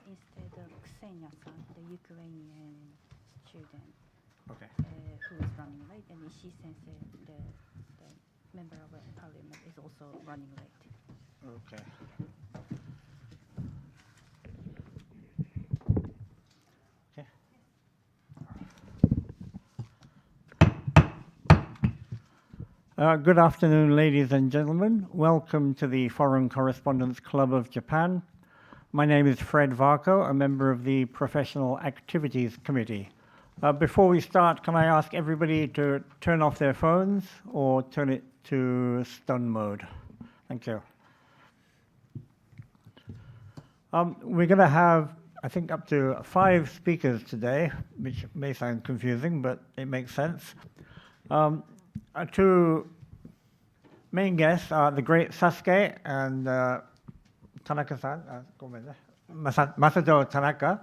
Instead of Ksenia, the Ukrainian student, Okay. Who is running late, and Ishii Sensei, the member of parliament, is also running late. Okay. Good afternoon, ladies and gentlemen. Welcome to the Foreign Correspondents Club of Japan. My name is Fred Varco, a member of the Professional Activities Committee. Before we start, can I ask everybody to turn off their phones or turn it to stun mode? Thank you. We're going to have, I think, up to 5 speakers today, which may sound confusing, but it makes sense. 2 main guests are the Great Sasuke and Tanaka-san, Masato Tanaka,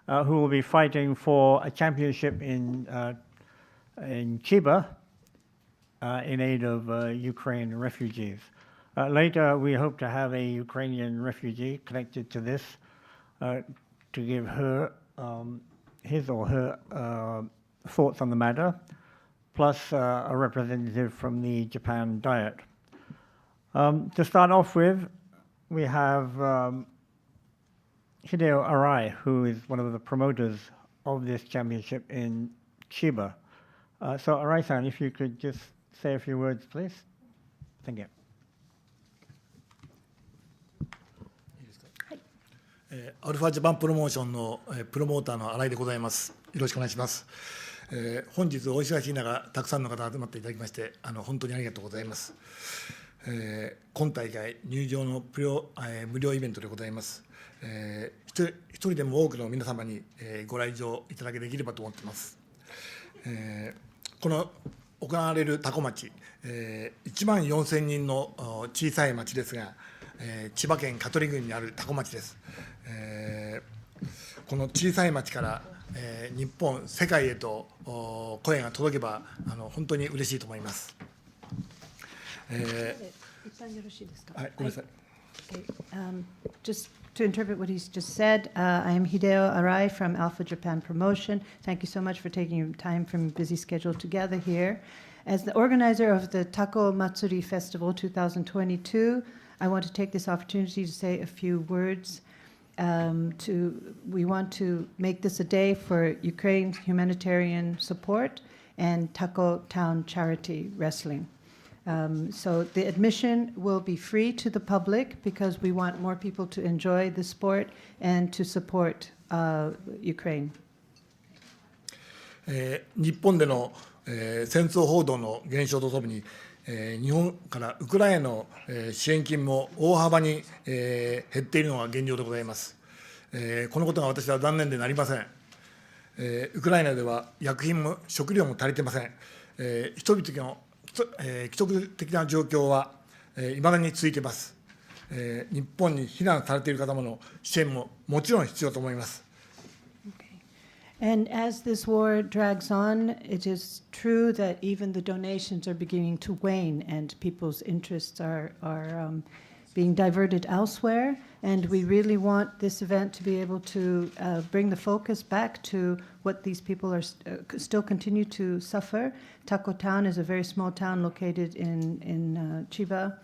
who will be fighting for a championship in Chiba in aid of Ukraine refugees. Later, we hope to have a Ukrainian refugee connected to this to give her his or her thoughts on the matter, plus a representative from the Japan Diet. To start off with, we have Hideo Arai, who is one of the promoters of this championship in Chiba. So Arai-san, if you could just say a few words, please. Thank you. アルファジャパンプロモーションのプロモーターの新井でございます。よろしくお願いします。本日お忙しい中、たくさんの方集まっていただきまして本当にありがとうございます。今大会入場の無料イベントでございます。一人でも多くの皆様にご来場いただけできればと思っています。この行われる多古町、1万4000人の小さい町ですが、千葉県香取郡にある多古町です。この小さい町から日本、世界へと声が届けば本当に嬉しいと思います。一旦よろしいですか。はい、ごめんなさい。Just to interpret what he's just said, I am Hideo Arai from Alpha Japan Promotion. Thank you so much for taking time from your busy schedule to gather here. As the organizer of the Takomachi Festival 2022, I want to take this opportunity to say a few words. We want to make this a day for Ukraine's humanitarian support and Tako Town charity wrestling. So the admission will be free to the public because we want more people to enjoy the sport and to support Ukraine. 日本での戦争報道の減少とともに日本からウクライナの支援金も大幅に減っているのが現状でございます。このことが私は残念でなりません。ウクライナでは薬品も食料も足りていません。人々の危機的な状況はいまだに続いています。日本に避難されている方の支援ももちろん必要と思います。And as this war drags on, it is true that even the donations are beginning to wane and people's interests are being diverted elsewhere. And we really want this event to be able to bring the focus back to what these people are still continue to suffer. Tako Town is a very small town located in Chiba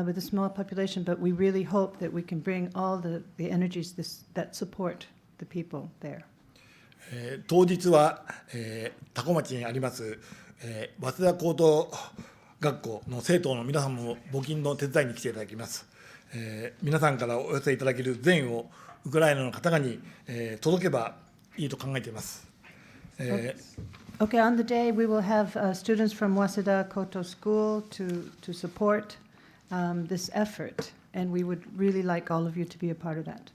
with a small population, but we really hope that we can bring all the energies that support the people there. 当日は多古町にあります早稲田高等学校の生徒の皆さんも募金の手伝いに来ていただきます。皆さんからお寄せいただける善をウクライナの方々に、届けばいいと考えています。Okay, on the day we will have students from Waseda Koto School to support this effort, and we would really like all of you to be a part of that.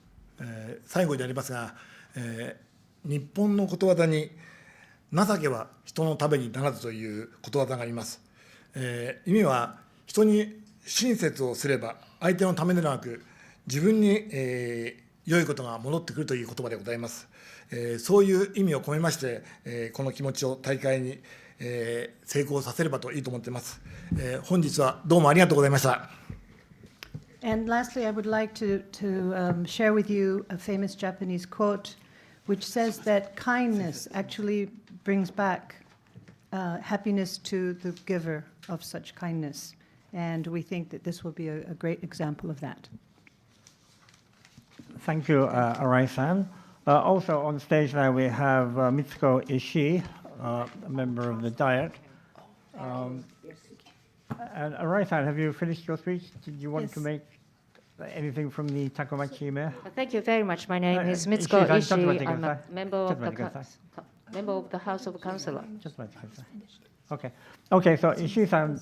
最後になりますが、日本のことわざに情けは人のためにならずということわざがあります。意味は人に親切をすれば相手のためでなく自分に、良いことが戻ってくるという言葉でございます。そういう意味を込めまして、この気持ちを大会に、成功させればといいと思っています。本日はどうもありがとうございました。And lastly, I would like to share with you a famous Japanese quote which says that kindness actually brings back happiness to the giver of such kindness. And we think that this will be a great example of that. Thank you, Arai-san. Also on stage now we have Mitsuko Ishii, a member of the Diet. And Arai-san, have you finished your speech? Did you want to make anything from the Takomachi email? Thank you very much. My name is Mitsuko Ishii. I'm a member of the House of Councillor. Okay. Okay, so Ishii-san,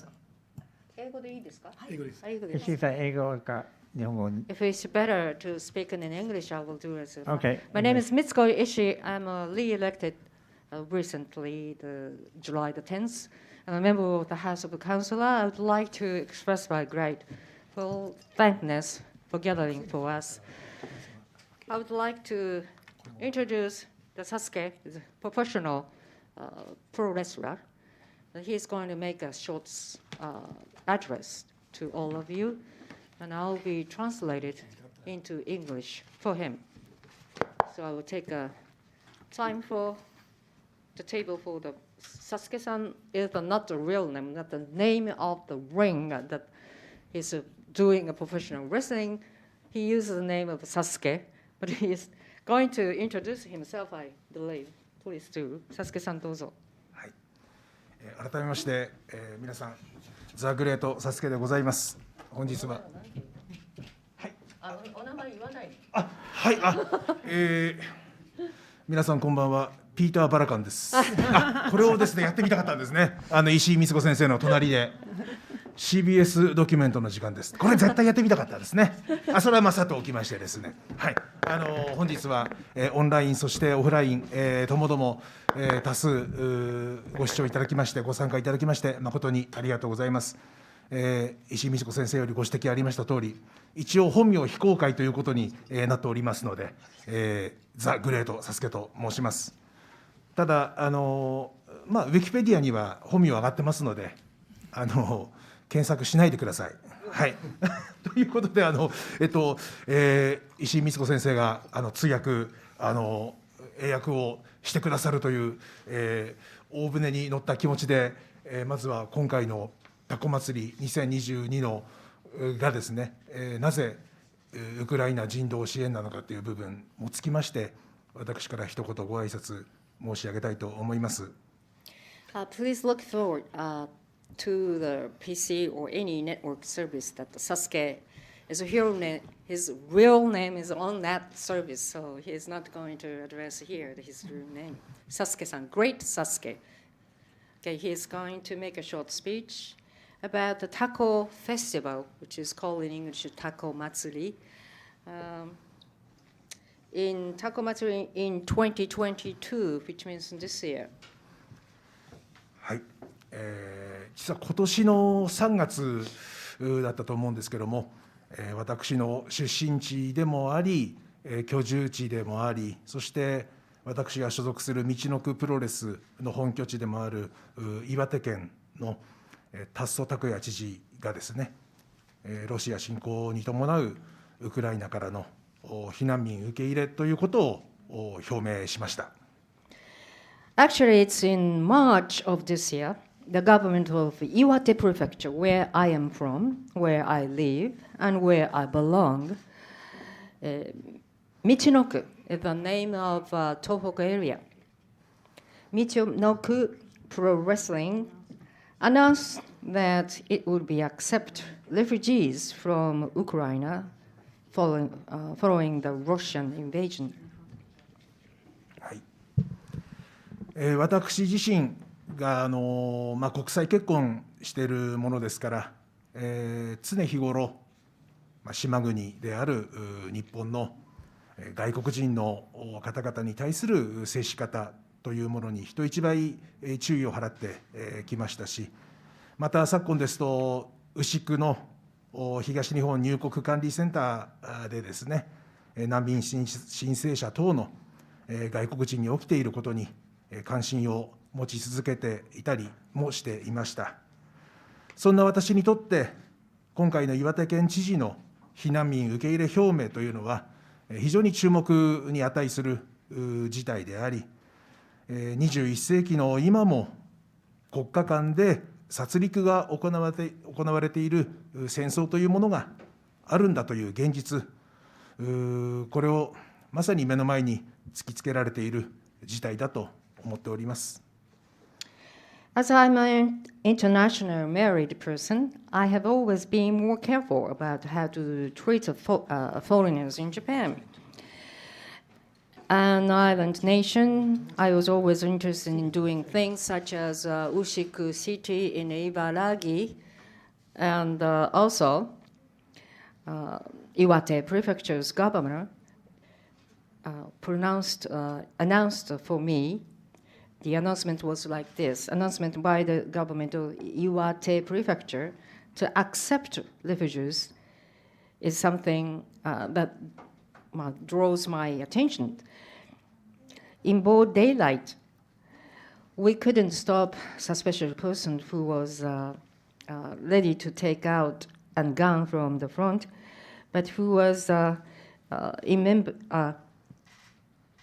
英語でいいですか？英語です。英語です。 Ishii-san, 英語か日本語に。 If it's better to speak in English, I will do it. Okay. My name is Mitsuko Ishii. I'm re-elected recently, July the 10th. I'm a member of the House of Councillor. I would like to express my grateful thankfulness for gathering for us. I would like to introduce the Sasuke, the professional pro wrestler. He's going to make a short address to all of you, and I'll be translated into English for him. So I will take time for the table for the Sasuke-san is not the real name, not the name of the ring that he's doing a professional wrestling. He uses the name of Sasuke, but he is going to introduce himself, I believe. Please do. Sasuke-san, どうぞ。改めまして、皆さん、ザ・グレート・サスケでございます。本日は。はい。お名前言わない。はい。皆さんこんばんは。ピーター・バラカンです。これをですねやってみたかったんですね。石井光子先生の隣で CBS ドキュメントの時間です。これ絶対やってみたかったですね。それはさておきましてですね。はい。本日は、オンラインそしてオフライン、ともども、多数ご視聴いただきましてご参加いただきまして誠にありがとうございます。石井光子先生よりご指摘ありました通り、一応本名非公開ということに、なっておりますので、ザ・グレート・サスケと申します。ただウィキペディアには本名上がってますので検索しないでください。はい、ということで石井光子先生が通訳英訳をしてくださるという、大船に乗った気持ちで、まずは今回のタコ祭り2022のがですね、なぜウクライナ人道支援なのかという部分もつきまして私から一言ご挨拶申し上げたいと思います。Please look forward to the PC or any network service that Sasuke is a hero name. His real name is on that service, so he is not going to address here his real name. Sasuke-san, Great Sasuke. Okay, he is going to make a short speech about the Taco Festival, which is called in English Takomachi. In Takomachi in 2022, which means this year. はい、実は今年の3月だったと思うんですけども、私の出身地でもあり、居住地でもあり、そして私が所属する陸奥プロレスの本拠地でもある岩手県の達増拓也知事がですね、ロシア侵攻に伴うウクライナからの避難民受け入れということを表明しました。Actually, it's in March of this year, the government of Iwate Prefecture, where I am from, where I live, and where I belong, Michinoku is the name of Tohoku area. Michinoku Pro Wrestling announced that it would be accept refugees from Ukraine following the Russian invasion. 私自身が国際結婚しているものですから、常日頃、島国である日本の外国人の方々に対する接し方というものに人一倍注意を払ってきましたし、また昨今ですと、牛久の東日本入国管理センターでですね、難民申請者等の外国人に起きていることに関心を持ち続けていたりもしていました。そんな私にとって、今回の岩手県知事の避難民受け入れ表明というのは、非常に注目に値する事態であり、21世紀の今も国家間で殺戮が行われている戦争というものがあるんだという現実、これをまさに目の前に突きつけられている事態だと思っております。As I'm an international married person, I have always been more careful about how to treat foreigners in Japan. An island nation, I was always interested in doing things such as Ushiku City in Ibaraki, and also Iwate Prefecture's governor announced for me. The announcement was like this: announcement by the government of Iwate Prefecture to accept refugees is something that draws my attention. In broad daylight, we couldn't stop a suspicious person who was ready to take out a gun from the front, but who was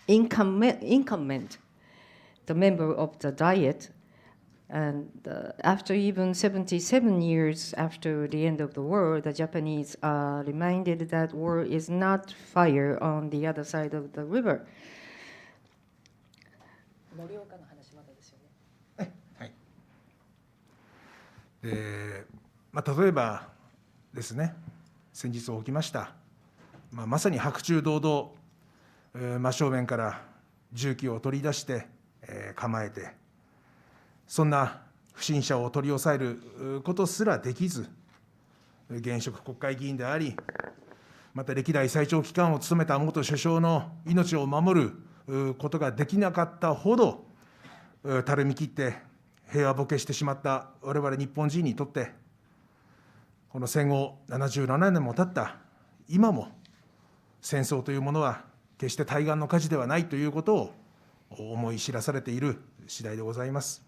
incumbent, the member of the Diet. And after even 77 years after the end of the war, the Japanese are reminded that war is not fire on the other side of the river. 例えばですね、先日起きました、まさに白昼堂々、真正面から銃器を取り出して、構えて、そんな不審者を取り押さえることすらできず、現職国会議員であり、また歴代最長期間を務めた元首相の命を守ることができなかったほど、たるみ切って平和ボケしてしまった我々日本人にとって、この戦後77年も経った今も、戦争というものは決して対岸の火事ではないということを思い知らされている次第でございます。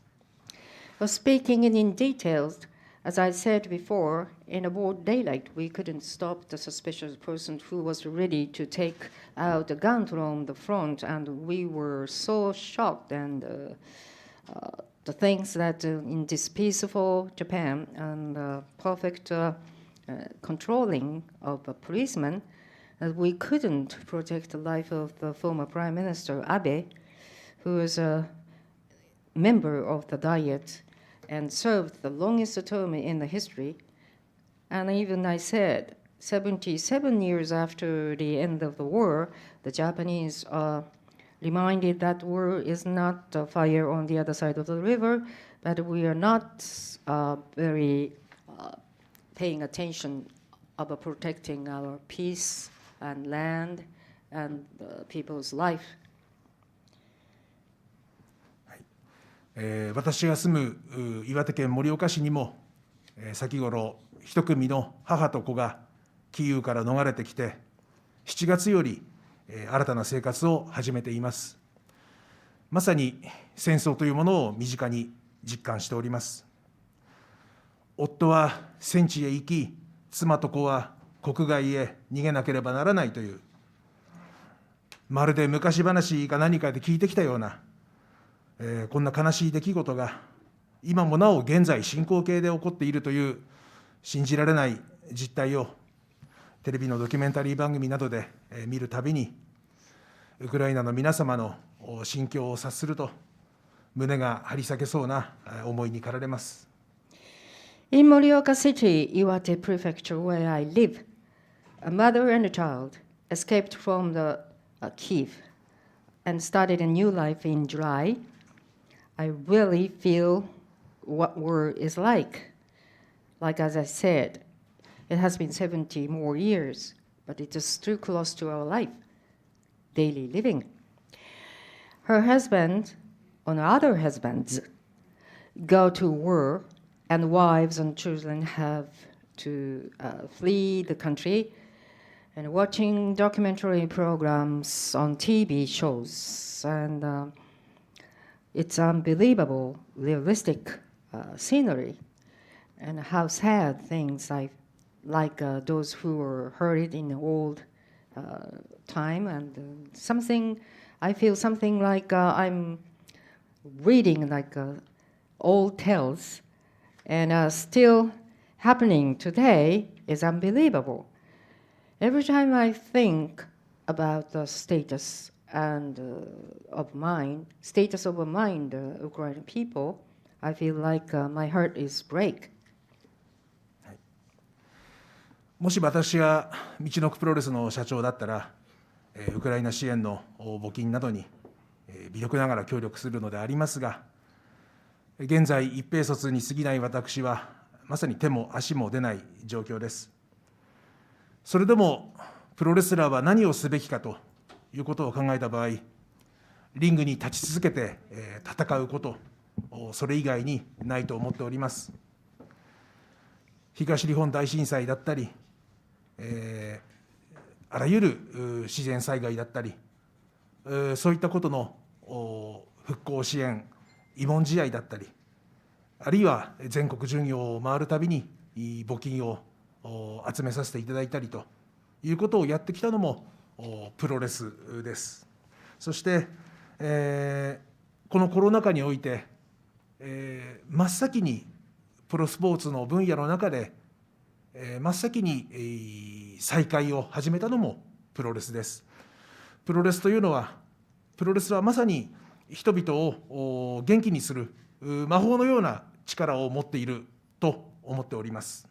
Well, speaking in details, as I said before, in a broad daylight, we couldn't stop the suspicious person who was ready to take out a gun from the front, and we were so shocked. And the things that in this peaceful Japan and perfect controlling of a policeman, we couldn't protect the life of the former Prime Minister Abe, who was a member of the Diet and served the longest term in the history. And even I said, 77 years after the end of the war, the Japanese are reminded that war is not fire on the other side of the river, but we are not very paying attention about protecting our peace and land and people's life. 私が住む岩手県盛岡市にも、先頃一組の母と子がキーウから逃れてきて、7月より新たな生活を始めています。まさに戦争というものを身近に実感しております。夫は戦地へ行き、妻と子は国外へ逃げなければならないという、まるで昔話か何かで聞いてきたような、こんな悲しい出来事が今もなお現在進行形で起こっているという信じられない実態をテレビのドキュメンタリー番組などで見るたびに、ウクライナの皆様の心境を察すると胸が張り裂けそうな思いに駆られます。In Morioka City, Iwate Prefecture, where I live, a mother and a child escaped from the Kiev and started a new life in July. I really feel what war is like. Like as I said, it has been 70 more years, but it is too close to our life, daily living. Her husband, or other husbands, go to war, and wives and children have to flee the country, and watching documentary programs on TV shows, and it's unbelievable, realistic scenery, and how sad things like those who were hurt in the old time, and I feel something like I'm reading like old tales, and still happening today is unbelievable. Every time I think about the status of mind, Ukrainian people, I feel like my heart is break. もし私がみちのくプロレスの社長だったら、ウクライナ支援の募金などに微力ながら協力するのでありますが、現在一兵卒に過ぎない私はまさに手も足も出ない状況です。それでもプロレスラーは何をすべきかということを考えた場合、リングに立ち続けて戦うこと、それ以外にないと思っております。東日本大震災だったり、あらゆる自然災害だったり、そういったことの復興支援、慰問試合だったり、あるいは全国巡業を回るたびに募金を集めさせていただいたりということをやってきたのもプロレスです。そして、このコロナ禍において、真っ先にプロスポーツの分野の中で真っ先に再開を始めたのもプロレスです。プロレスはまさに人々を元気にする魔法のような力を持っていると思っております。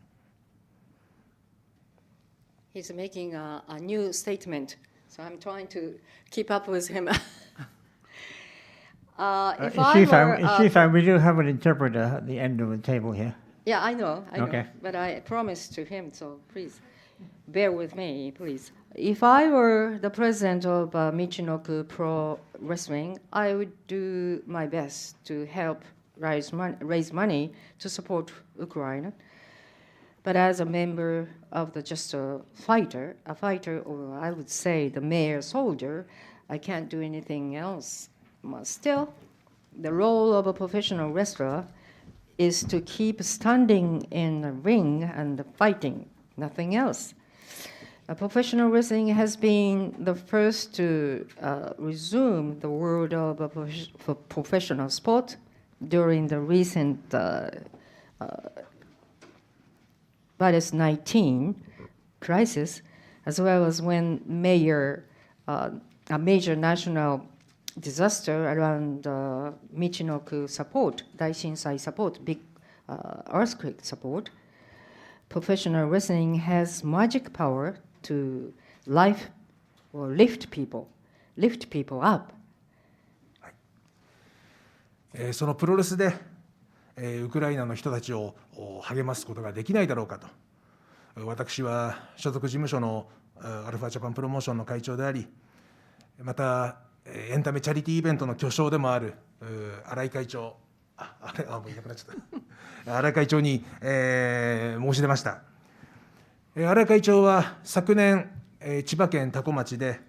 He's making a new statement, so I'm trying to keep up with him. Ishii-san, we do have an interpreter at the end of the table here. Yeah, I know, Okay. but I promised to him, so please bear with me, please. If I were the president of Michinoku Pro Wrestling, I would do my best to help raise money to support Ukraine. But as a member of just a fighter, or I would say the mere soldier, I can't do anything else. But still, the role of a professional wrestler is to keep standing in the ring and fighting, nothing else. Professional wrestling has been the first to resume the world of professional sport during the recent virus 19 crisis, as well as when a major national disaster around Michinoku support, Daishinsai support, big earthquake support. Professional wrestling has magic power to lift people up. そのプロレスでウクライナの人たちを励ますことができないだろうかと、私は所属事務所のアルファジャパンプロモーションの会長であり、またエンタメチャリティーイベントの巨匠でもある新井会長、もういなくなっちゃった新井会長に、申し出ました。新井会長は昨年千葉県多古町で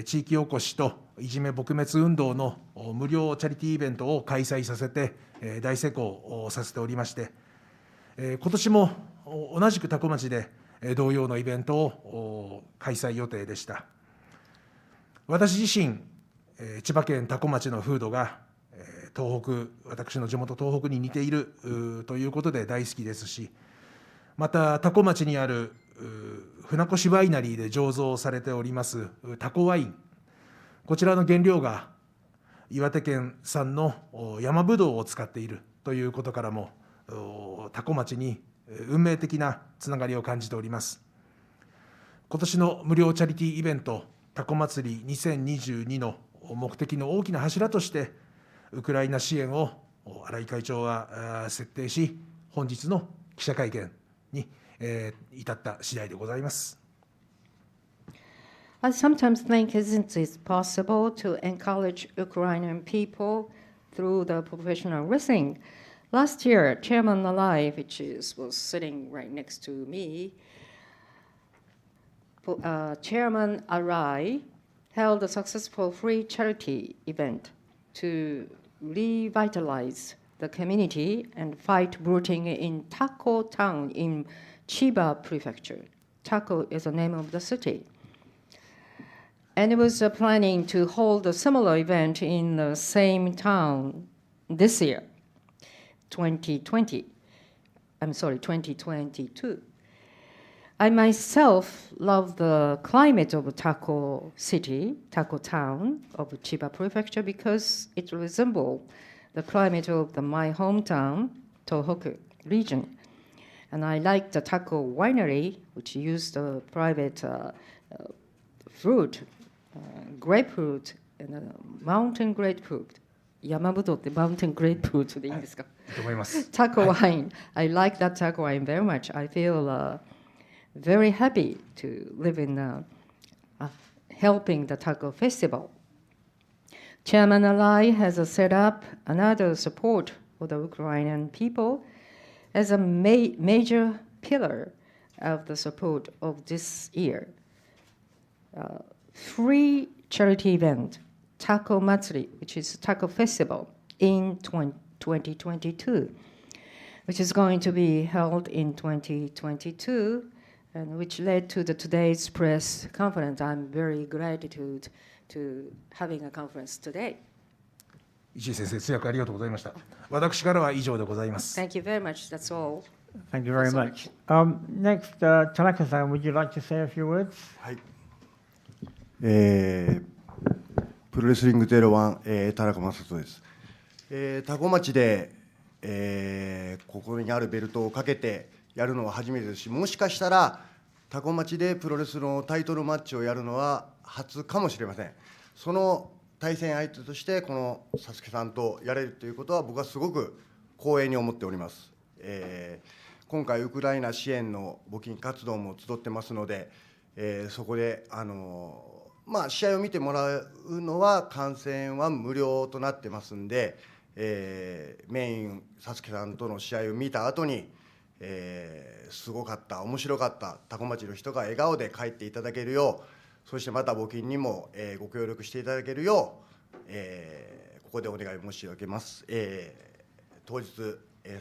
地域おこしといじめ撲滅運動の無料チャリティーイベントを開催させて大成功させておりまして、今年も同じく多古町で同様のイベントを開催予定でした。私自身、千葉県多古町の風土が私の地元東北に似ているということで大好きですし、また多古町にある船越ワイナリーで醸造されております多古ワイン、こちらの原料が岩手県産の山ぶどうを使っているということからも多古町に運命的なつながりを感じております。今年の無料チャリティーイベントタコ祭り2022の目的の大きな柱としてウクライナ支援を新井会長は設定し、本日の記者会見に至った次第でございます。I sometimes think, isn't it possible to encourage Ukrainian people through the professional wrestling? Last year, Chairman Arai, was sitting right next to me, Chairman Arai held a successful free charity event to revitalize the community and fight looting in Tako town in Chiba Prefecture. Tako is the name of the city. And it was planning to hold a similar event in the same town this year, 2022. I myself love the climate of Tako city, Tako town of Chiba Prefecture, because it resembles the climate of my hometown, Tohoku region. And I like the Tako winery, which used the private fruit, grapefruit, and mountain grapefruit. Yamabudo, the mountain grapefruit. でいいんですか? いいと思います。 Taco wine. I like that taco wine very much. I feel very happy to live in helping the taco festival. Chairman Arai has set up another support for the Ukrainian people as a major pillar of the support of this year. Free charity event, Takomachi, which is Taco Festival in 2022, which is going to be held in 2022, and which led to today's press conference. I'm very gratitude to having a conference today. 石井先生、通訳ありがとうございました。私からは以上でございます。 Thank you very much. That's all. Thank you very much. Next, Tanaka-san, would you like to say a few words? はい。プロレスリング01、田中正人です。多古町で、ここにあるベルトをかけてやるのは初めてですし、もしかしたら多古町でプロレスのタイトルマッチをやるのは初かもしれません。その対戦相手としてこのサスケさんとやれるということは僕はすごく光栄に思っております。今回ウクライナ支援の募金活動も集ってますので、そこで試合を見てもらうのは観戦は無料となってますんで、メインサスケさんとの試合を見た後に、すごかった、面白かった、多古町の人が笑顔で帰っていただけるよう、そしてまた募金にも、ご協力していただけるよう、ここでお願い申し上げます。当日、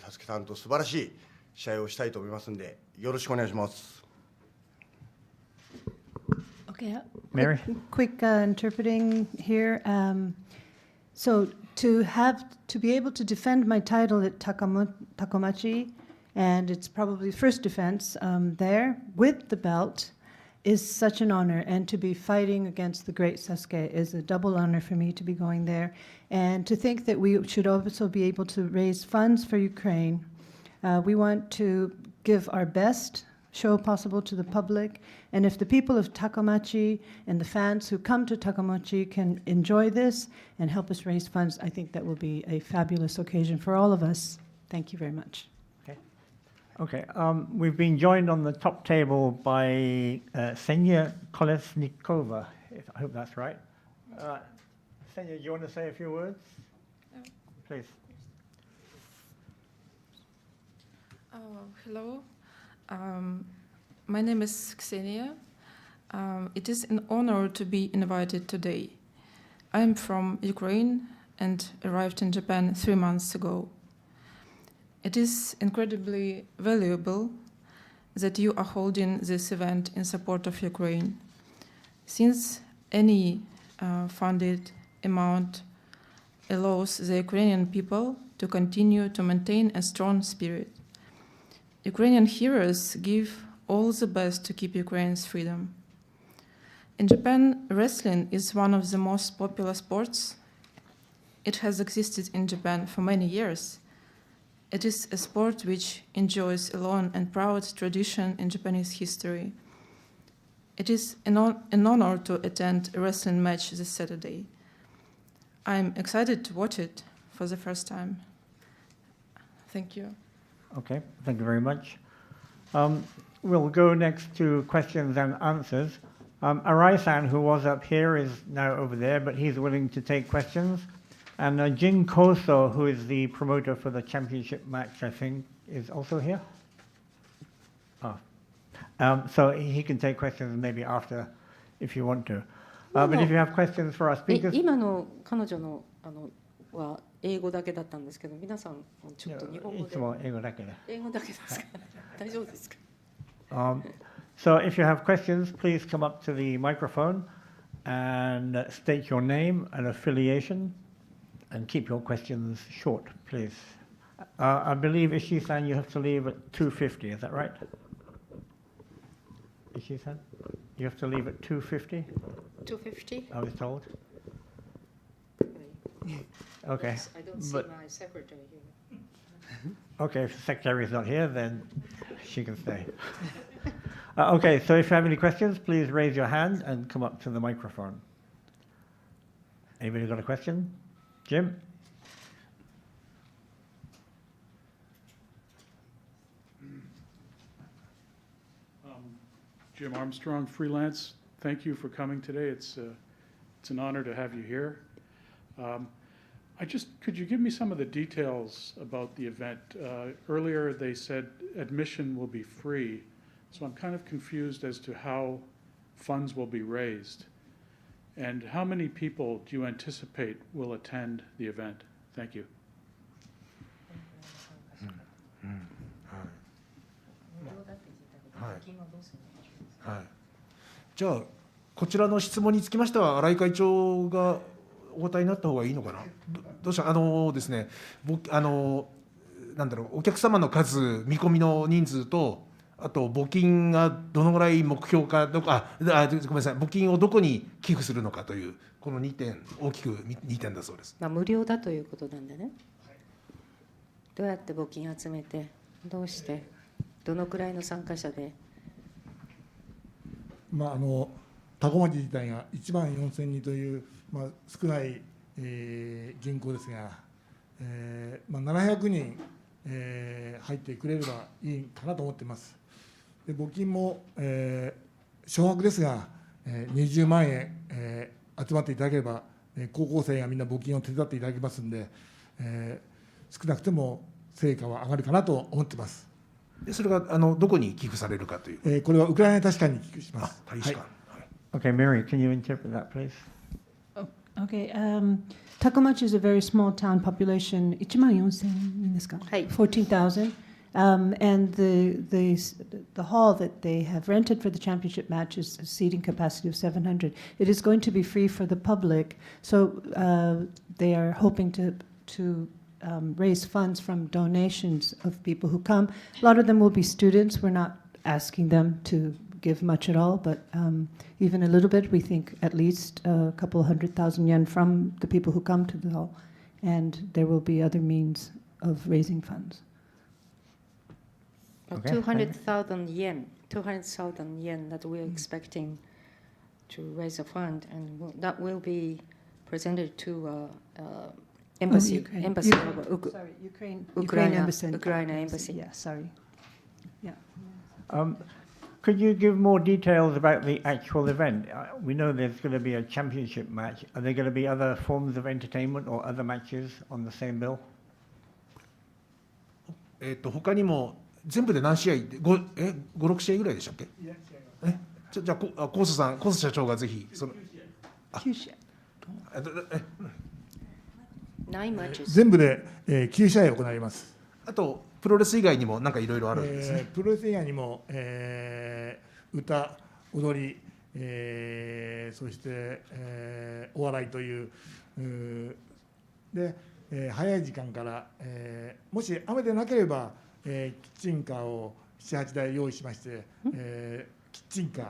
サスケさんと素晴らしい試合をしたいと思いますんで、よろしくお願いします。Okay, Mary? quick interpreting here. So to be able to defend my title at Takomachi, and it's probably first defense there with the belt, is such an honor. And to be fighting against the Great Sasuke is a double honor for me to be going there. And to think that we should also be able to raise funds for Ukraine. We want to give our best show possible to the public, and if the people of Takomachi and the fans who come to Takomachi can enjoy this and help us raise funds, I think that will be a fabulous occasion for all of us. Thank you very much. Okay, we've been joined on the top table by Ksenia Kolesnikova. I hope that's right. Ksenia, do you want to say a few words? Please. Hello. My name is Ksenia. It is an honor to be invited today. I am from Ukraine and arrived in Japan 3 months ago. It is incredibly valuable that you are holding this event in support of Ukraine, since any funded amount allows the Ukrainian people to continue to maintain a strong spirit. Ukrainian heroes give all the best to keep Ukraine's freedom. In Japan, wrestling is one of the most popular sports. It has existed in Japan for many years, It is a sport which enjoys a long and proud tradition in Japanese history. It is an honor to attend a wrestling match this Saturday. I'm excited to watch it for the first time. Thank you. Okay, thank you very much. We'll go next to questions and answers. Arai-san, who was up here, is now over there, but he's willing to take questions. And Jin Koso, who is the promoter for the championship match, I think, is also here. So he can take questions maybe after, if you want to. But if you have questions for our speakers. 今の彼女のは英語だけだったんですけど、皆さんちょっと日本語で。いつも英語だけで。英語だけですか。大丈夫ですか。So if you have questions, please come up to the microphone and state your name and affiliation, and keep your questions short, please. I believe, Ishii-san, you have to leave at 2:50. Is that right? Ishii-san, you have to leave at 2:50. 2:50. I was told. Okay. Yes, I don't see my secretary here. Okay, if the secretary is not here, then she can stay. Okay, so if you have any questions, please raise your hand and come up to the microphone. Anybody got a question? Jim? Jim Armstrong, freelance. Thank you for coming today. It's an honor to have you here. Could you give me some of the details about the event? Earlier they said admission will be free, so I'm kind of confused as to how funds will be raised. And how many people do you anticipate will attend the event? Thank you. はい、じゃあこちらの質問につきましては新井会長がお答えになった方がいいのかな。どうしたですね、なんだろう、お客様の数、見込みの人数と、あと募金がどのぐらい目標か、ごめんなさい、募金をどこに寄付するのかというこの2点、大きく2点だそうです。無料だということなんでね。どうやって募金集めて、どうして、どのくらいの参加者で。多古町自体が1万4000人という、少ない、人口ですが、700人、入ってくれればいいかなと思っています。で募金も、少額ですが、20万円、集まっていただければ、高校生がみんな募金を手伝っていただけますので、少なくても成果は上がるかなと思っています。でそれがどこに寄付されるかという。これはウクライナ大使館に寄付します。大使館。Okay, Mary, can you interpret that, please? Okay, Takomachi is a very small town population. 14,000 ですか? 14,000. And the hall that they have rented for the championship match is a seating capacity of 700. It is going to be free for the public, so they are hoping to raise funds from donations of people who come. A lot of them will be students. We're not asking them to give much at all, but even a little bit, we think at least a couple 100,000 yen from the people who come to the hall, and there will be other means of raising funds. Okay. 200,000 yen that we're expecting to raise a fund, and that will be presented to embassy. Embassy of Ukraine embassy. Ukraine embassy. Yeah, sorry. Yeah. Could you give more details about the actual event? We know there's going to be a championship match. Are there going to be other forms of entertainment or other matches on the same bill? 他にも全部で何試合5、6試合ぐらいでしたっけ？じゃあコース社長がぜひその9試合。全部で9試合行います。あとプロレス以外にもなんかいろいろあるんですね。プロレス以外にも、歌、踊り、そして、お笑いという、で、早い時間から、もし雨でなければ、キッチンカーを7、8台用意しまして、キッチンカー、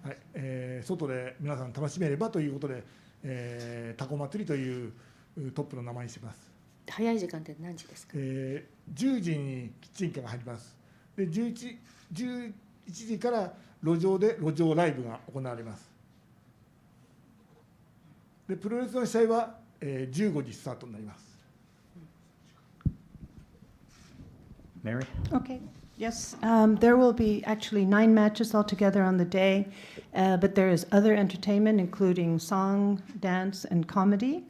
はい外で皆さん楽しめればということで、タコ祭りというトップの名前にしています。早い時間って何時ですか10時にキッチンカーが入ります。で11時から路上で路上ライブが行われます。でプロレスの試合は15時スタートになります。Mary? Okay. Yes, there will be actually 9 matches altogether on the day, but there is other entertainment, including song, dance, and comedy.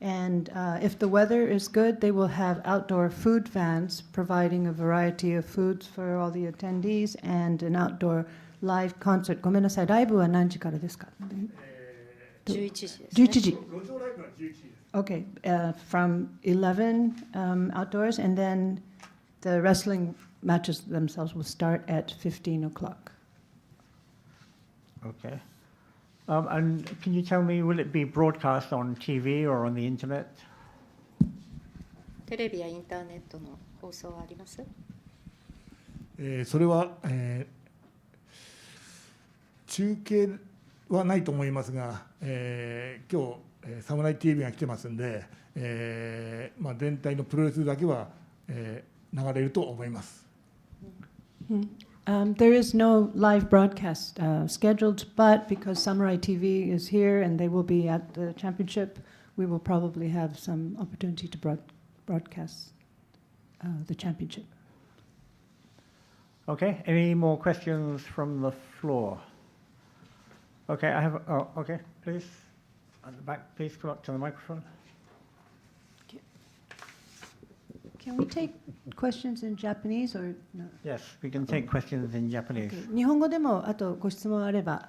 And if the weather is good, they will have outdoor food vans providing a variety of foods for all the attendees and an outdoor live concert. ごめんなさい、ライブは何時からですか11時ですね。11時。路上ライブは11時です。Okay, from 11 outdoors, and then the wrestling matches themselves will start at 15 o'clock. Okay. And can you tell me, will it be broadcast on TV or on the internet? テレビやインターネットの放送はあります？それは、中継はないと思いますが、今日、サムライ TV が来てますんで、全体のプロレスだけは、流れると思います。There is no live broadcast scheduled, but because Samurai TV is here and they will be at the championship, we will probably have some opportunity to broadcast the championship. Okay, any more questions from the floor? Okay, I have, okay, please. At the back, please come up to the microphone. Can we take questions in Japanese or no? Yes, we can take questions in Japanese. Okay. 日本語でもあとご質問あれば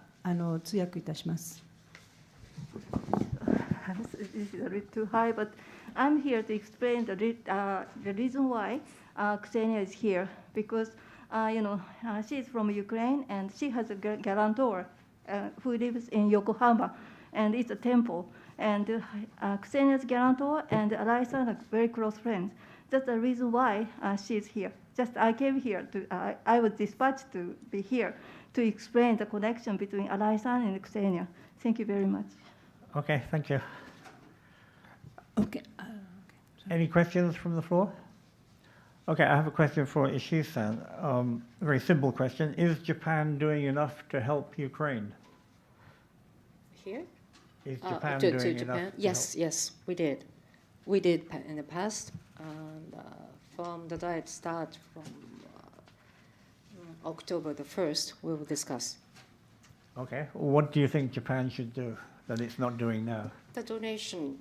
通訳いたします。This is a bit too high, but I'm here to explain the reason why Ksenia is here, because she is from Ukraine and she has a guarantor who lives in Yokohama, and it's a temple. And Ksenia's guarantor and Arai-san are very close friends. That's the reason why she is here. Just I came here to, I was dispatched to be here to explain the connection between Arai-san and Ksenia. Thank you very much. Okay, thank you. Okay. Any questions from the floor? Okay, I have a question for Ishii-san. A very simple question. Is Japan doing enough to help Ukraine? Here? Is Japan to doing Japan? enough? Yes, yes, we did. We did in the past. And from the diet start from October the 1st, we will discuss. Okay, what do you think Japan should do that it's not doing now? The donation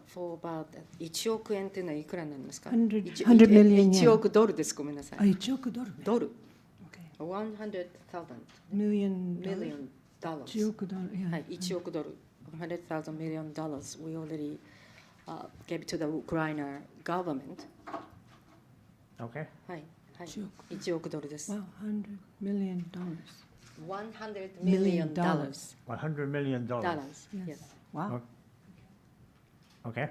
for about 1億円っていうのはいくらなんですか100 million yen. 1億ドルです。ごめんなさい。1億ドルね。ドル。Okay. 100,000 Million million dollars. 1億ドル。Yeah. はい、1億ドル。100,000 million dollars. We already gave to the Ukraine government. Okay. はい、はい。 1 1億ドルです。 Wow, $100 million. 100 million dollars. $100 million. Dollars. Yes. Yes. Wow. Okay.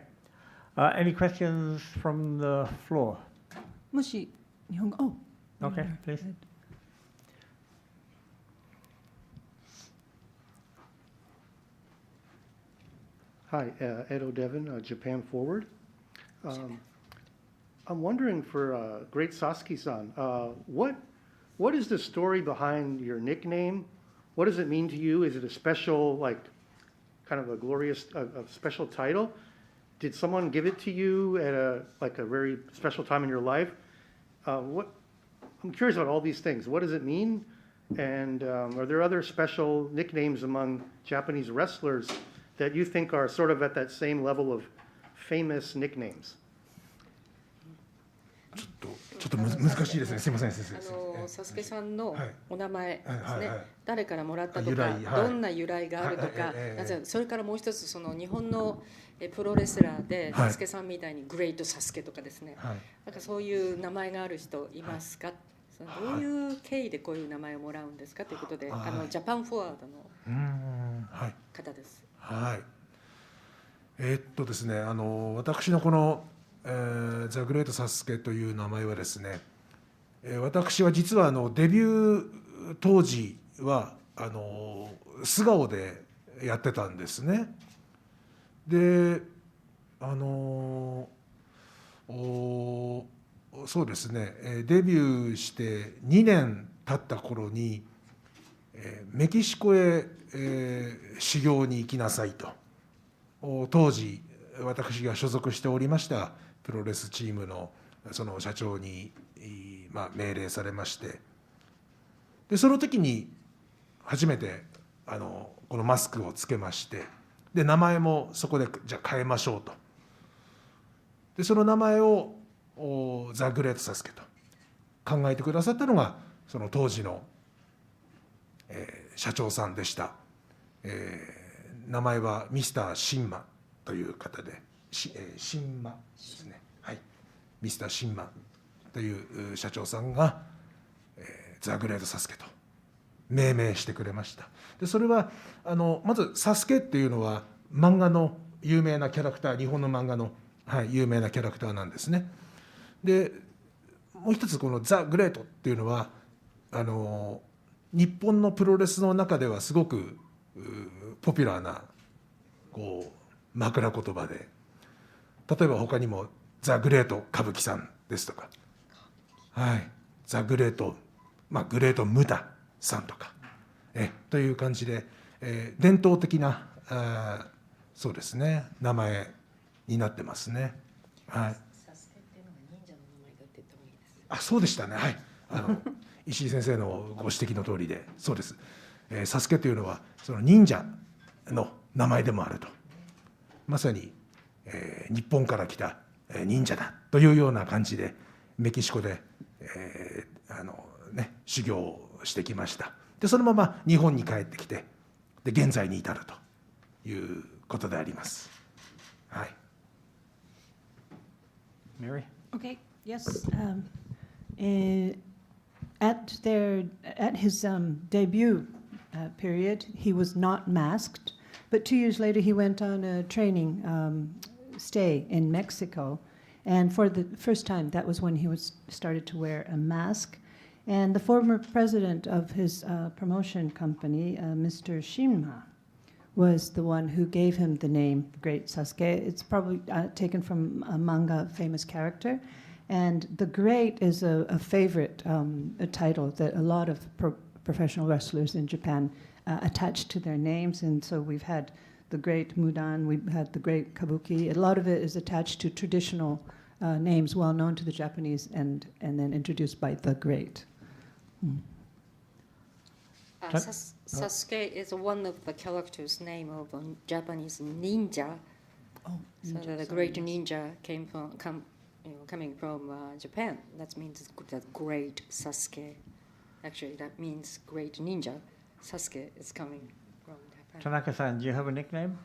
Any questions from the floor? もし日本語、oh. Okay, please. Hi, Edo Devon, Japan Forward. I'm wondering for Great Sasuke-san, what is the story behind your nickname? What does it mean to you? Is it a special, like, kind of a glorious, a special title? Did someone give it to you at a very special time in your life? I'm curious about all these things. What does it mean? And are there other special nicknames among Japanese wrestlers that you think are sort of at that same level of famous nicknames? ちょっと難しいですね。すみません先生。サスケさんのお名前ですね。はいはい、誰からもらったと由か、来はい、どんな由来があるとか、それからもう一つその日本のプロレスラーでサスケさんみたいにグレートサスケとかですね。なんかそういう名前がある人いますか？どういう経緯でこういう名前をもらうんですかということで、ジャパンフォワードの方です。はい。ですね、私のこのザ・グレート・サスケという名前はですね、私は実はデビュー当時は素顔でやってたんですね。でそうですね、デビューして2年経った頃に、メキシコへ、修行に行きなさいと、当時私が所属しておりましたプロレスチームのその社長に、命令されまして、でその時に初めてこのマスクをつけまして、で名前もそこでじゃあ変えましょうと。でその名前をザ・グレート・サスケと考えてくださったのがその当時の、社長さんでした。名前はミスター・シンマという方で、シンマですね、はい、ミスター・シンマという社長さんが、ザ・グレート・サスケと命名してくれました。でそれはまずサスケっていうのは漫画の有名なキャラクター、日本の漫画の、有名なキャラクターなんですね。でもう一つこのザ・グレートっていうのは日本のプロレスの中ではすごくポピュラーなこう枕言葉で、例えば他にもザ・グレート歌舞伎さんですとか、はい、ザ・グレート、グレート・ムタさんとかという感じで、伝統的なそうですね、名前になってますね。はい。そうでしたね。はい。石井先生のご指摘の通りで、そうです。サスケというのはその忍者の名前でもあると。まさに、日本から来た忍者だというような感じでメキシコで、修行をしてきました。でそのまま日本に帰ってきて、で現在に至るということであります。はい。Mary? Okay, yes. At his debut period, he was not masked, but 2 years later he went on a training stay in Mexico, and for the first time, that was when he started to wear a mask. And the former president of his promotion company, Mr. Shinma, was the one who gave him the name Great Sasuke. It's probably taken from a manga famous character. And the Great is a favorite a title that a lot of professional wrestlers in Japan attach to their names. And so we've had the Great Mudan, we've had the Great Kabuki. A lot of it is attached to traditional names well known to the Japanese and then introduced by the Great. Sasuke is one of the characters' name of a Japanese ninja. So the great ninja coming from Japan. That means the great Sasuke. Actually, that means great ninja. Sasuke is coming from Japan. Tanaka-san, do you have a nickname?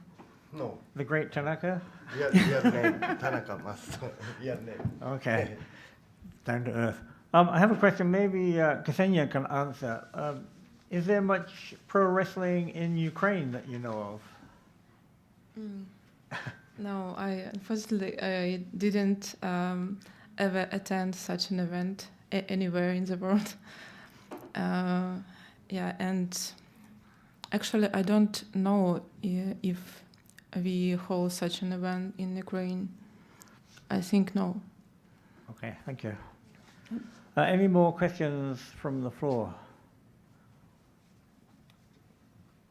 No. The Great Tanaka? Real name, Tanaka must. Real name. Okay. Down to earth. I have a question maybe Ksenia can answer. Is there much pro wrestling in Ukraine that you know of? No, unfortunately I didn't ever attend such an event anywhere in the world. And actually I don't know if we hold such an event in Ukraine. I think no. Okay, thank you. Any more questions from the floor?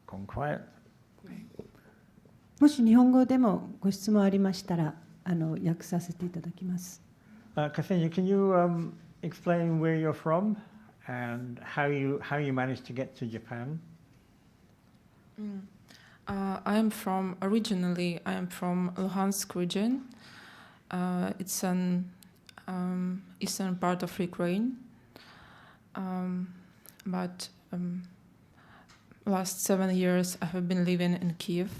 Gone quiet. もし日本語でもご質問ありましたら訳させていただきます。Ksenia, can you explain where you're from and how you managed to get to Japan? Originally I am from Luhansk region. It's an eastern part of Ukraine. But last 7 years I have been living in Kiev.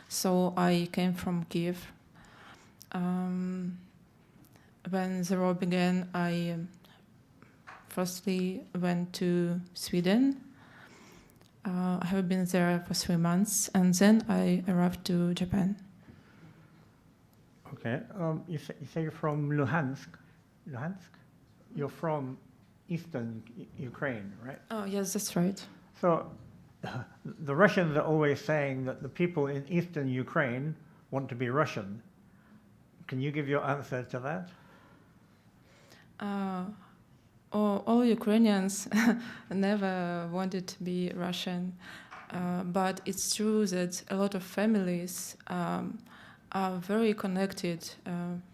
So I came from Kiev. When the war began, I firstly went to Sweden. I have been there for 3 months, and then I arrived to Japan. Okay. You say you're from Luhansk? Luhansk? You're from eastern Ukraine, right? Oh, yes, that's right. So the Russians are always saying that the people in eastern Ukraine want to be Russian. Can you give your answer to that? all Ukrainians never wanted to be Russian, but it's true that a lot of families are very connected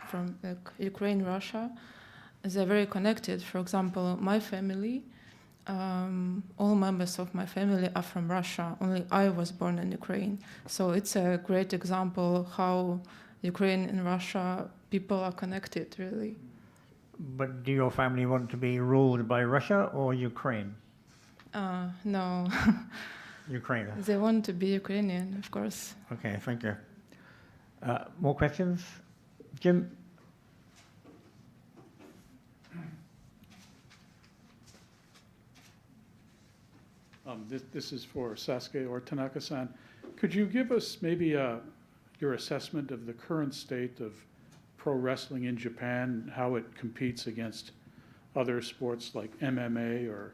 from Ukraine, Russia. They're very connected. For example, my family, all members of my family are from Russia. Only I was born in Ukraine. So it's a great example how Ukraine and Russia people are connected, really. But do your family want to be ruled by Russia or Ukraine? No, Ukraine. they want to be Ukrainian, of course. Okay, thank you. More questions? Jim? This is for Sasuke or Tanaka-san. Could you give us maybe your assessment of the current state of pro wrestling in Japan, how it competes against other sports like MMA or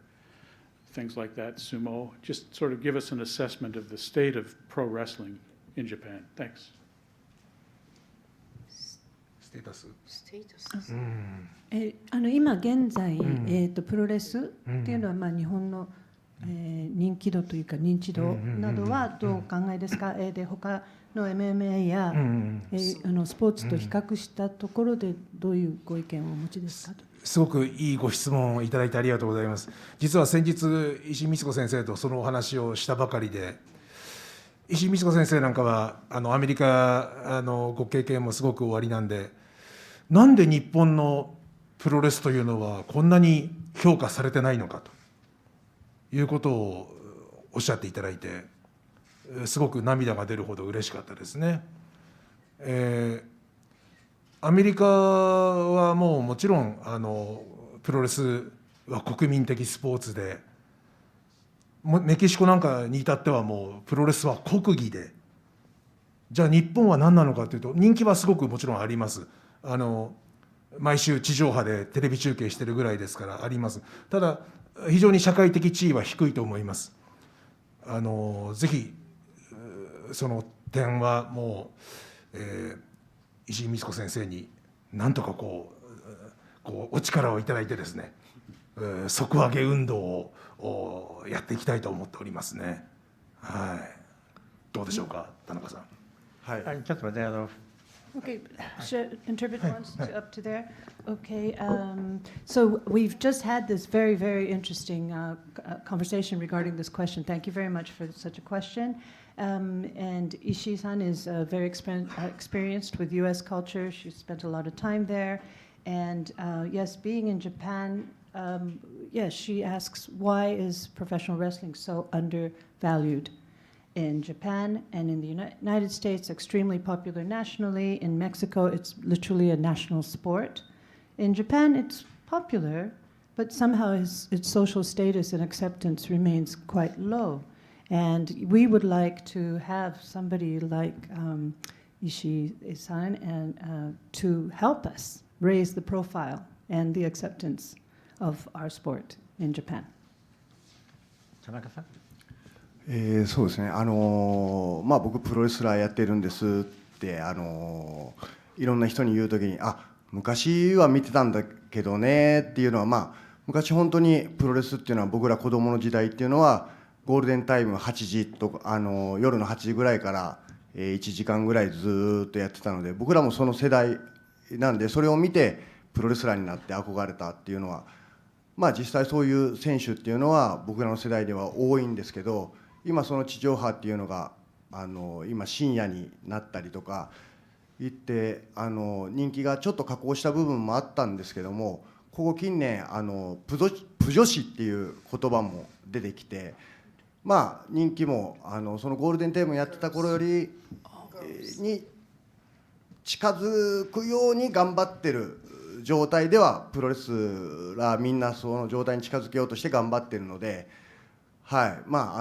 things like that, sumo? Just sort of give us an assessment of the state of pro wrestling in Japan. Thanks. ステータス。今現在、プロレスっていうのは、日本の、人気度というか認知度などはどうお考えですか？で他の MMA や、スポーツと比較したところでどういうご意見をお持ちですかと。すごくいいご質問をいただいてありがとうございます。実は先日石井光子先生とそのお話をしたばかりで、石井光子先生なんかはアメリカご経験もすごくおありなんで、なんで日本のプロレスというのはこんなに評価されてないのかということをおっしゃっていただいて、すごく涙が出るほど嬉しかったですね。アメリカはもちろんプロレスは国民的スポーツで、メキシコなんかに至ってはもうプロレスは国技で、じゃあ日本は何なのかというと、人気はすごくもちろんあります。毎週地上波でテレビ中継してるぐらいですからあります。ただ非常に社会的地位は低いと思います。ぜひその点はもう、石井光子先生になんとかこうお力をいただいてですね、底上げ運動をやっていきたいと思っておりますね。はい。どうでしょうか、田中さん。はい。ちょっと待って、Okay, should interpret once up to there? Okay, so we've just had this very, very interesting conversation regarding this question. Thank you very much for such a question. And Ishii-san is very experienced with U.S. culture. She's spent a lot of time there. And yes, being in Japan, yes, she asks, why is professional wrestling so undervalued? In Japan and in the United States, extremely popular nationally. In Mexico, it's literally a national sport. In Japan, it's popular, but somehow its social status and acceptance remains quite low. And we would like to have somebody like Ishii-san and to help us raise the profile and the acceptance of our sport in Japan. 田中さん。そうですね、僕プロレスラーやってるんですっていろんな人に言うときに、昔は見てたんだけどねっていうのは、昔本当にプロレスっていうのは僕ら子供の時代っていうのはゴールデンタイム8時とか夜の8時ぐらいから1時間ぐらいずっとやってたので、僕らもその世代なんで、それを見てプロレスラーになって憧れたっていうのは、実際そういう選手っていうのは僕らの世代では多いんですけど、今その地上波っていうのが今深夜になったりとか言って人気がちょっと下降した部分もあったんですけども、ここ近年プ女子っていう言葉も出てきて、人気もそのゴールデンタイムやってた頃よりに近づくように頑張ってる状態では、プロレスラーみんなその状態に近づけようとして頑張ってるので、はい、ま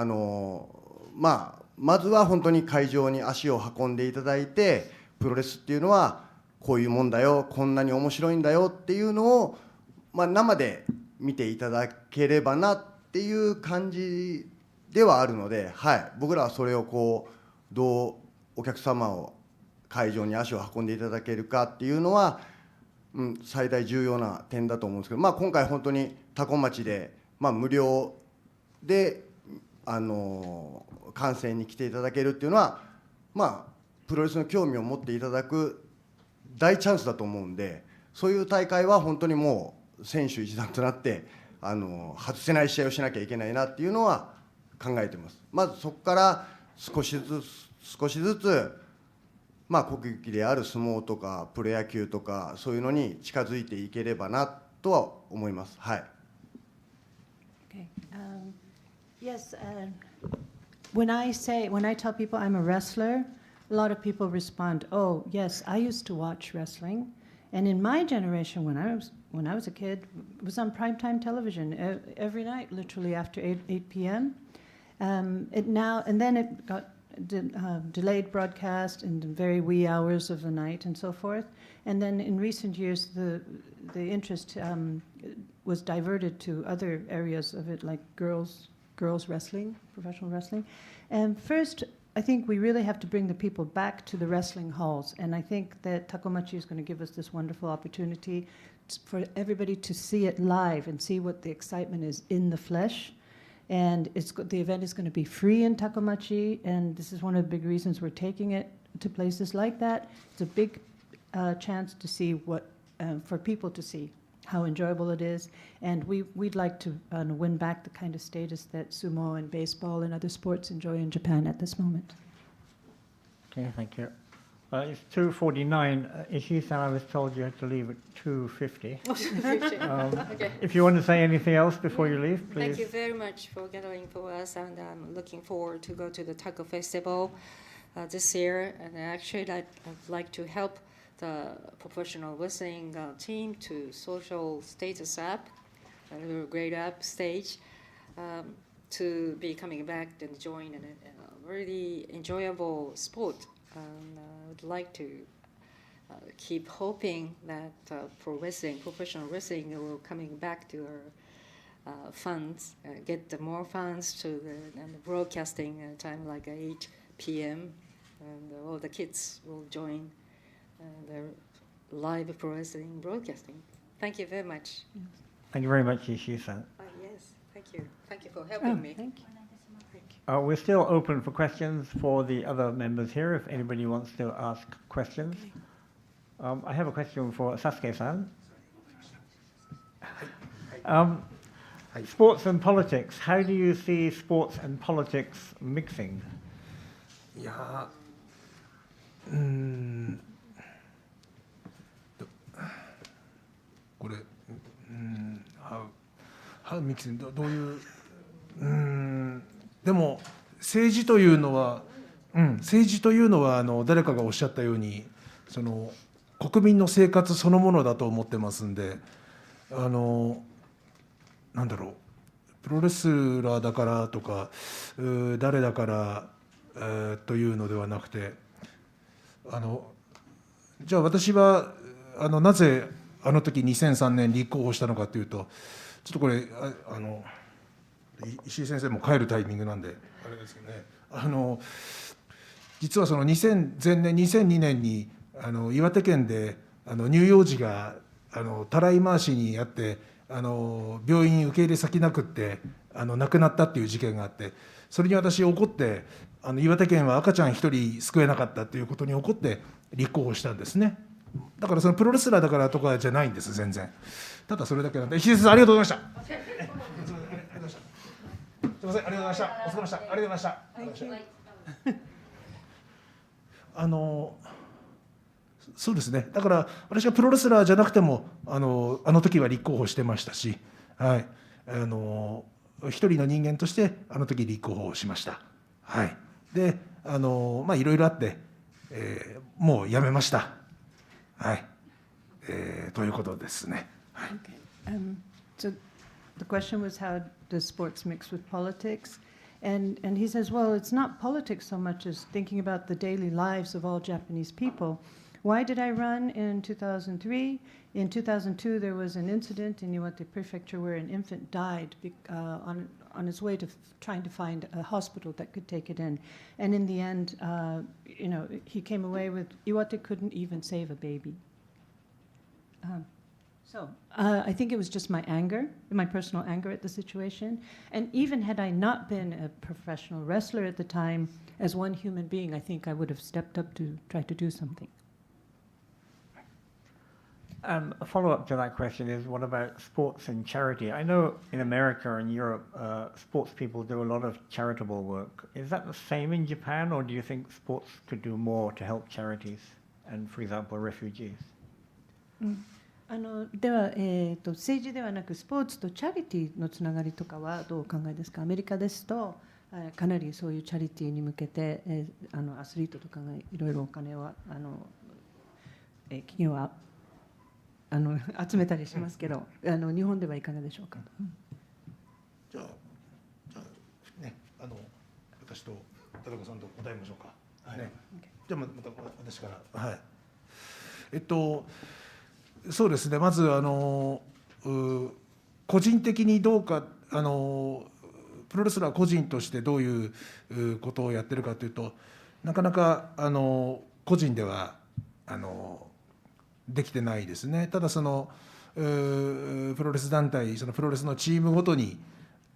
ずは本当に会場に足を運んでいただいて、プロレスっていうのはこういうもんだよ、こんなに面白いんだよっていうのを、生で見ていただければなっていう感じではあるので、はい、僕らはそれをどうお客様を会場に足を運んでいただけるかっていうのは、最大重要な点だと思うんですけど、今回本当に多古町で、無料で観戦に来ていただけるっていうのは、プロレスの興味を持っていただく大チャンスだと思うんで、そういう大会は本当にもう選手一団となって外せない試合をしなきゃいけないなっていうのは考えてます。まずそこから少しずつ国技である相撲とかプロ野球とかそういうのに近づいていければなとは思います。はい。Okay. Yes. When I tell people I'm a wrestler, a lot of people respond, "Oh, yes, I used to watch wrestling." And in my generation, when I was a kid, it was on primetime television every night, literally after 8 p.m. And then it got delayed broadcast in the very wee hours of the night and so forth. And then in recent years, the interest was diverted to other areas of it, like girls wrestling, professional wrestling. And first, I think we really have to bring the people back to the wrestling halls. And I think that Takomachi is going to give us this wonderful opportunity for everybody to see it live and see what the excitement is in the flesh. And the event is going to be free in Takomachi, and this is one of the big reasons we're taking it to places like that. It's a big chance to see for people to see how enjoyable it is, and we'd like to win back the kind of status that sumo and baseball and other sports enjoy in Japan at this moment. Okay, thank you. It's 2:49. Ishii-san, I was told you had to leave at 2:50. Okay. If you want to say anything else before you leave, please. Thank you very much for gathering for us, and I'm looking forward to go to the Taco Festival this year. And actually, I'd like to help the professional wrestling team to social status up, a little grade up stage, to be coming back and join a really enjoyable sport. I would like to keep hoping that professional wrestling will coming back to our funds, get more funds to the broadcasting time like 8 p.m. and all the kids will join the live pro wrestling broadcasting. Thank you very much. Thank you very much, Ishii-san. Yes, thank you. Thank you for helping me. Thank you. We're still open for questions for the other members here, if anybody wants to ask questions. I have a question for Sasuke-san. Sports and politics, how do you see sports and politics mixing? いやこれhow mixing どういうでも政治というのは誰かがおっしゃったようにその国民の生活そのものだと思ってますんでなんだろうプロレスラーだからとか誰だからというのではなくてじゃあ私はなぜあの時2003年立候補したのかというとちょっとこれ石井先生も帰るタイミングなんであれですけどね実はその前年2002年に岩手県で乳幼児がたらい回しにあって病院受け入れ先なくって亡くなったっていう事件があってそれに私怒って岩手県は赤ちゃん一人救えなかったっていうことに怒って立候補したんですね。だからそのプロレスラーだからとかじゃないんです全然。ただそれだけなんで石井先生ありがとうございました。すみませんありがとうございました。お疲れ様でした。ありがとうございました。そうですね。だから私はプロレスラーじゃなくてもあの時は立候補してましたし、はい、一人の人間としてあの時立候補をしました。はい。で、いろいろあって、もうやめました。はい。ということですね。はい。So the question was how does sports mix with politics? And he says, well, it's not politics so much as thinking about the daily lives of all Japanese people. Why did I run in 2003? In 2002, there was an incident in Iwate Prefecture where an infant died on its way to trying to find a hospital that could take it in. And in the end, he came away with Iwate couldn't even save a baby. I think it was just my anger, my personal anger at the situation. And even had I not been a professional wrestler at the time, as one human being, I think I would have stepped up to try to do something. A follow-up to that question is, what about sports and charity? I know in America and Europe, sports people do a lot of charitable work. Is that the same in Japan, or do you think sports could do more to help charities and, for example, refugees? では、政治ではなくスポーツとチャリティーのつながりとかはどうお考えですか？アメリカですと、かなりそういうチャリティーに向けて、アスリートとかがいろいろお金を企業は集めたりしますけど、日本ではいかがでしょうか？じゃあね、私と田中さんと答えましょうか。ね、じゃあまた私から。はい。そうですね。まず個人的にどうかプロレスラー個人としてどういうことをやってるかというと、なかなか個人ではできてないですね。ただプロレス団体、そのプロレスのチームごとに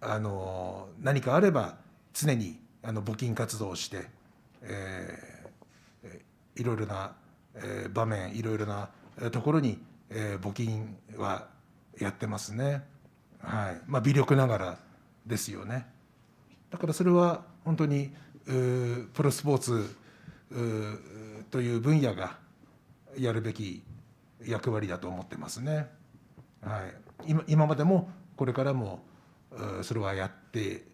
何かあれば常に募金活動をして、いろいろな場面、いろいろなところに募金はやってますね。はい。まあ微力ながらですよね。だからそれは本当にプロスポーツという分野がやるべき役割だと思ってますね。はい。今までもこれからもそれはやって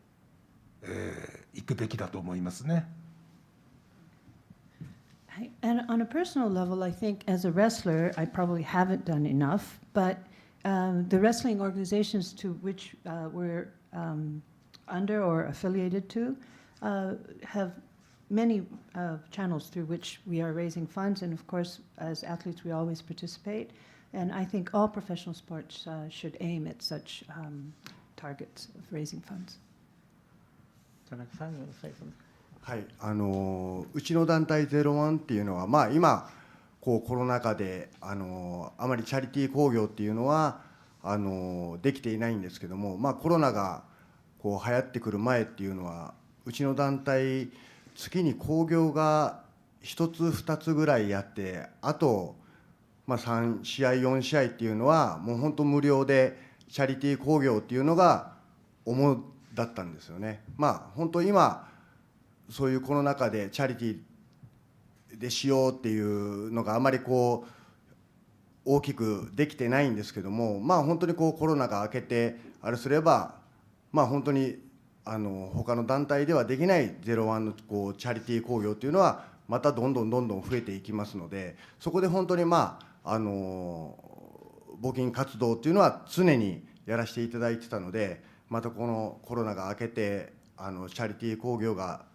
いくべきだと思いますね。And on a personal level, I think as a wrestler, I probably haven't done enough, but the wrestling organizations to which we're under or affiliated to have many channels through which we are raising funds, and of course, as athletes, we always participate. And I think all professional sports should aim at such targets of raising funds. Tanaka-san, you want to say something? はい、うちの団体01っていうのは、まあ、今コロナ禍であまりチャリティー興行っていうのはできていないんですけども、まあ、コロナが流行ってくる前っていうのはうちの団体月に興行が1つ2つぐらいやって、あと、まあ、3試合4試合っていうのはもう本当無料でチャリティー興行っていうのが主だったんですよね。まあ本当今そういうコロナ禍でチャリティーでしようっていうのがあまり大きくできてないんですけども、まあ本当にコロナが明けてあれすれば、まあ本当に他の団体ではできない01のチャリティー興行っていうのはまたどんどん増えていきますので、そこで本当にまあ募金活動っていうのは常にやらせていただいてたので、またこのコロナが明けてチャリティー興行が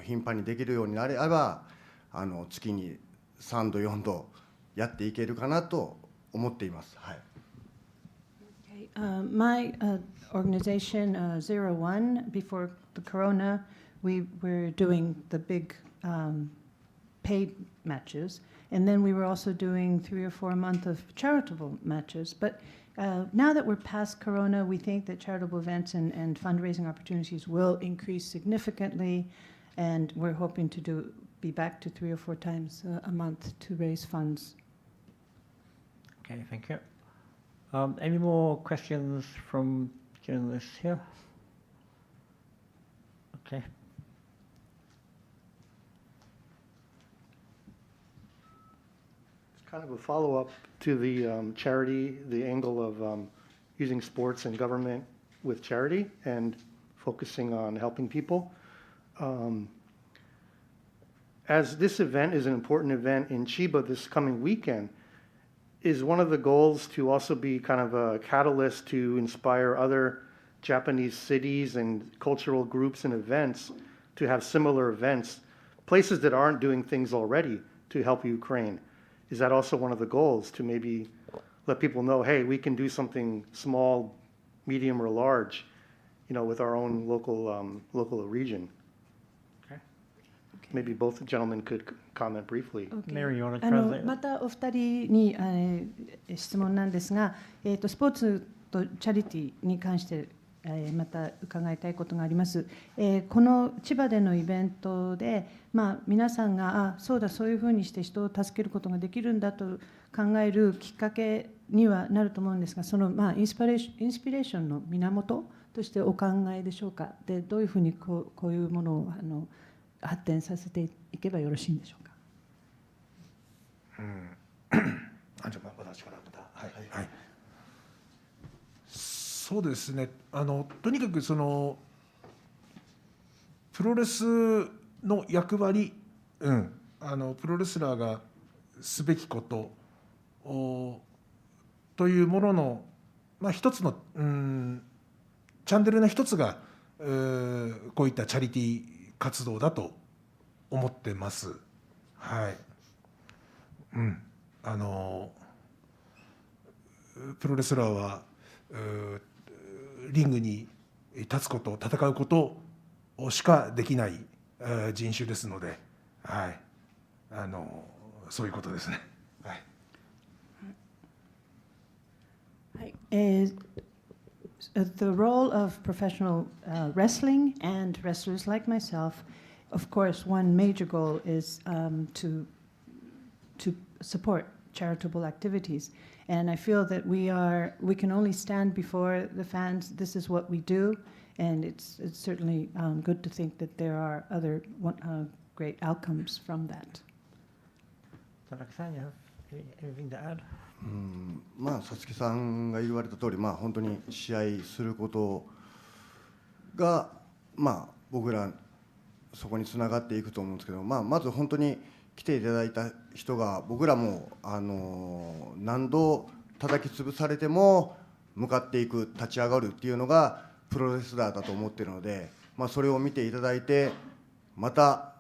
頻繁にできるようになれば月に3度4度やっていけるかなと思っています。はい。My organization, 01, before the corona, we were doing the big paid matches, and then we were also doing 3 or 4 months of charitable matches. But now that we're past corona, we think that charitable events and fundraising opportunities will increase significantly, and we're hoping to be back to 3 or 4 times a month to raise funds. Okay, thank you. Any more questions from journalists here? Okay. It's kind of a follow-up to the charity, the angle of using sports and government with charity and focusing on helping people. As this event is an important event in Chiba this coming weekend, is one of the goals to also be kind of a catalyst to inspire other Japanese cities and cultural groups and events to have similar events, places that aren't doing things already to help Ukraine? Is that also one of the goals, to maybe let people know, hey, we can do something small, medium, or large, with our own local region? maybe both gentlemen could comment briefly. Mary, you want to あの translate? またお二人に質問なんですが、スポーツとチャリティーに関してまた伺いたいことがあります。この千葉でのイベントで、皆さんがそうだ、そういうふうにして人を助けることができるんだと考えるきっかけにはなると思うんですが、そのインスピレーションの源としてお考えでしょうか。で、どういうふうにこういうものを発展させていけばよろしいんでしょうか。じゃあ私からまた、はい、そうですね、とにかくそのプロレスの役割、プロレスラーがすべきことというものの、一つの、チャンネルの一つがこういったチャリティー活動だと思ってます。はい。プロレスラーはリングに立つこと、戦うことしかできない人種ですので、はい、そういうことですね。はい。はい。The role of professional wrestling and wrestlers like myself, of course, one major goal is to support charitable activities. And I feel that we can only stand before the fans. This is what we do, and it's certainly good to think that there are other great outcomes from that. Tanaka-san, you have anything to add? サツキさんが言われた通り、本当に試合することが、僕らそこにつながっていくと思うんですけど、まず本当に来ていただいた人が、僕らも何度叩き潰されても向かっていく、立ち上がるっていうのがプロレスラーだと思っているので、それを見ていただいて、また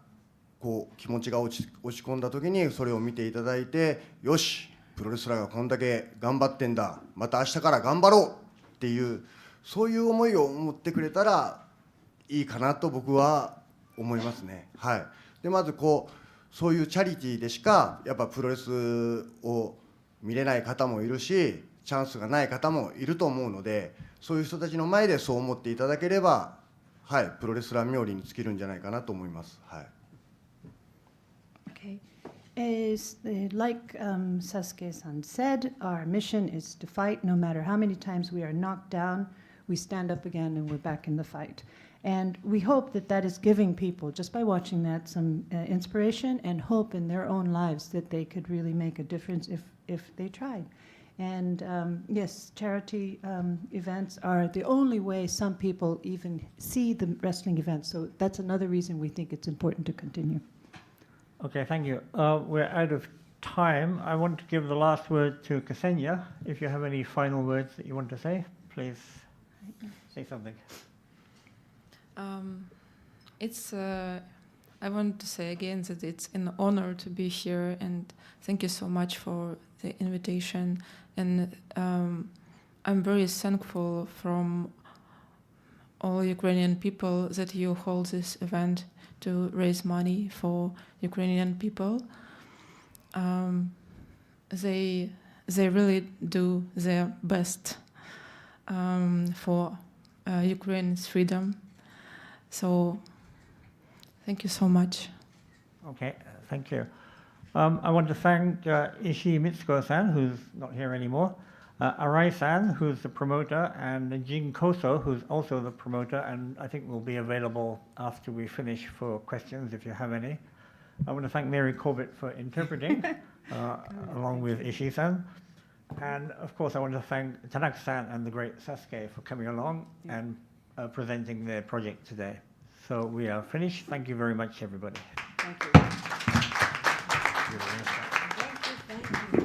こう気持ちが落ち込んだ時にそれを見ていただいて、よしプロレスラーがこんだけ頑張ってんだ、また明日から頑張ろうっていう、そういう思いを持ってくれたらいいかなと僕は思いますね。はい。でまずそういうチャリティーでしかやっぱプロレスを見れない方もいるし、チャンスがない方もいると思うので、そういう人たちの前でそう思っていただければ、はい、プロレスラー冥利に尽きるんじゃないかなと思います。はい。Okay. Like Sasuke-san said, our mission is to fight. No matter how many times we are knocked down, we stand up again and we're back in the fight. And we hope that that is giving people, just by watching that, some inspiration and hope in their own lives that they could really make a difference if they tried. And yes, charity events are the only way some people even see the wrestling events. So that's another reason we think it's important to continue. Okay, thank you. We're out of time. I want to give the last word to Ksenia. If you have any final words that you want to say, please say something. I want to say again that it's an honor to be here, and thank you so much for the invitation. And I'm very thankful from all Ukrainian people that you hold this event to raise money for Ukrainian people. They really do their best for Ukraine's freedom. So, thank you so much. Okay, thank you. I want to thank Ishii Mitsuko-san, who's not here anymore, Arai-san, who's the promoter, and Jin Koso, who's also the promoter, and I think will be available after we finish for questions if you have any. I want to thank Mary Corbett for interpreting, along with Ishii-san. And of course, I want to thank Tanaka-san and the Great Sasuke for coming along and presenting their project today. So we are finished. Thank you very much, everybody. Thank you. Thank you.